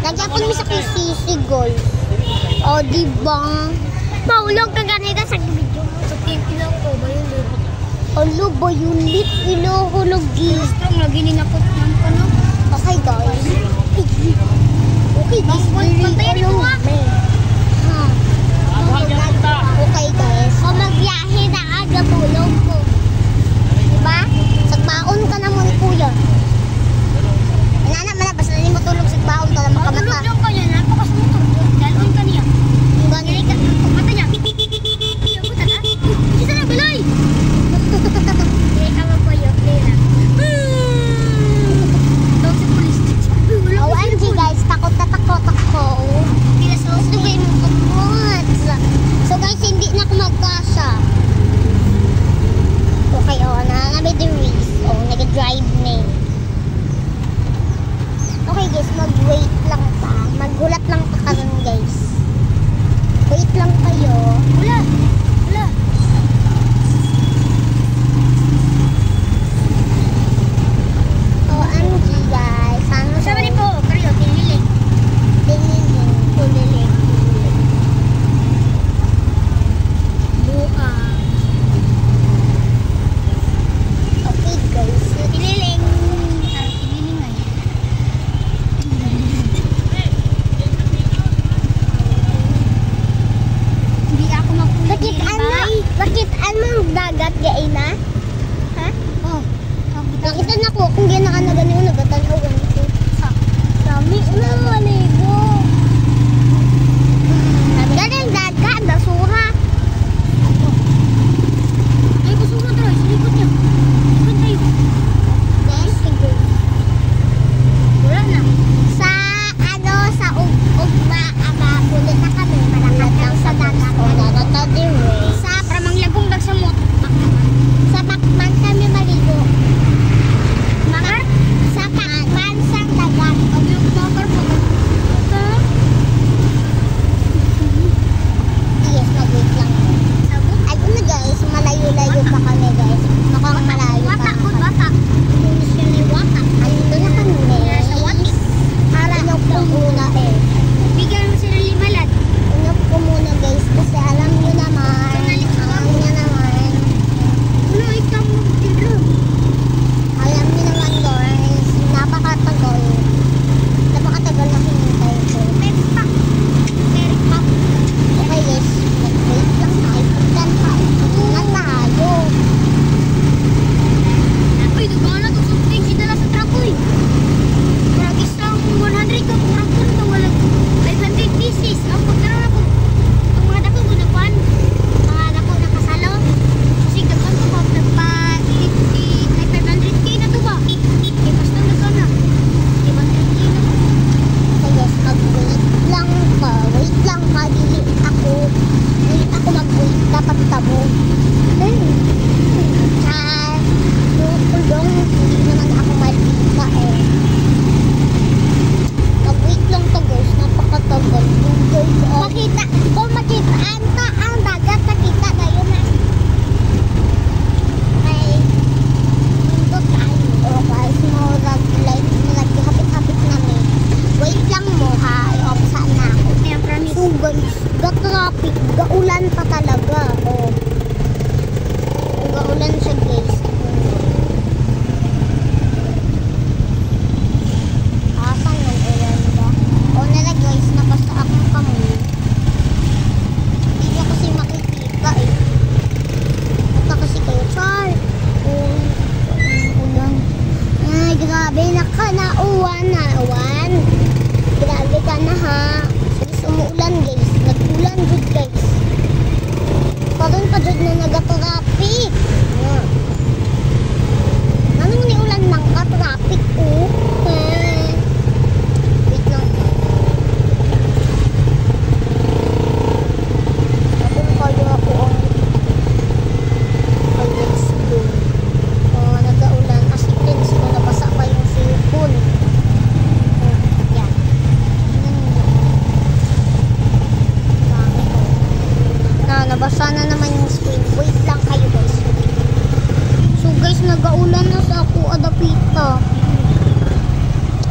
Nagyapon mo sa kisisi, guys. O, diba? Paulog ka ganito sa video. Sa ilaw ko ba yun? Alo ba yun? Lit ilohulog, guys. Strong lagi ninakot ng ano. Okay, guys. Okay, guys. Pantayan mo nga. Okay, guys. O, magbiyahe na aga tulog ko. Diba? Sa baon ka na muna, kuya. Inana, basta na mo tulog sa baon ka na makamata. Tulog lang ka niya. Napakasumutor. Dalon ka niya. Ang ganyan. Mata niya. Ako tala. Isa na, Biloy! Hindi ka magpayo. Lera. Tawag sa police. Oh, Angie, guys. Takot na takot ako. Gusto ko yung takot. So, guys, hindi na ako magkasa. Okay, oh, na the race. Oh, nag-drive na eh. Okay, guys, mag-wait lang pa. Maggulat lang pa karon, guys. Wait lang kayo. Wala. Wala. Oh, Angie, guys. Ano Sama ni po. Karyo, tiniling. Diniling. Kuliling. Buka. Okay, guys. Tiniling. Tiniling nga. Hindi ako Bakit ano dagat gaay na? Ha? Oh. Nakita na ko kung gina na ganun nagatanawan ko. Dami na maligo. Ganun dagat, basura. Ay, gusto mo tayo. Silikot niya. Silikot tayo. Guys, sige. Wala na. Sa ugma, kulit na kami. Malakad lang sa dagat. Sa Para manglagong dag sa mot. Sa pakman kami maligo. Makar? Sa pakman sa dagat. Pag-look makar po. Yes, mag-wait lang. Sabot. Ay, ano guys, malayo-layo pa kami guys. Mukhang malayo pa. Wata ko, wata. Wata. Ayun na kami. Sa wati. Para inyok po muna eh. Bigyan mo sila limalat. Inyok po muna guys. Kasi alam nyo naman. Alam nyo naman. Ano, ikaw mo tiro. Alam nyo naman guys. Napakatagal. Napakatagal na hinintay ko. Mepak. Mepak. Okay guys. Mag-wait lang tayo. Pagdan tayo. Na tayo. Uy, dugaan na to. Something kita na sa truck, uy. Pragis lang 100 ka. Kurang po na wala. 500 pieces. Ang pagkaroon ako. Ang mga dako mo na kwan. Mga dako nakasalo. Kasi gagawin ko ba? Nagpa 50. Ay, 500k na to ba? Eh, basta nagkaroon na. 500k na. Okay guys. Mag-wait lang ka. Wait lang ka. Dili ako. Dili ako mag-wait. Dapat tabo. Kulong, hindi naman ako malita eh. Mag-wait lang to guys, napakatagal. Makita, kung makitaan ka ang dagat, nakita na yun na. May mundo tayo. O guys, naghapit-hapit namin. Wait lang mo ha, saan na ako. Kaya promise. So guys, ga-traffic, gaulan pa talaga. O, gaulan siya guys. Asan yung ulan ba? O nila guys, nabasa akong kami. Hindi niya kasi makikita eh. Punta kasi kayo, Char. Ulan. Ay, grabe na ka na uwan. Grabe ka na ha. Guys, umuulan guys. Nag-ulan good guys. Karoon pa dyan na nag-traffic. Anong ni ulan lang ka? Traffic oh. Wait lang. Kapag kayo ako ang let's go. Nag-aulan. As you can see, nabasa pa yung cellphone. Yan. Nabasa na naman yung screen. Wait lang kayo guys. So guys, nag-aulan na sa ako adapita.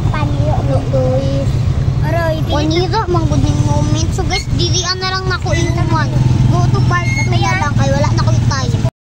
Panyo ano guys. Aray. Bihira, manggod ng moment. So guys, dili ang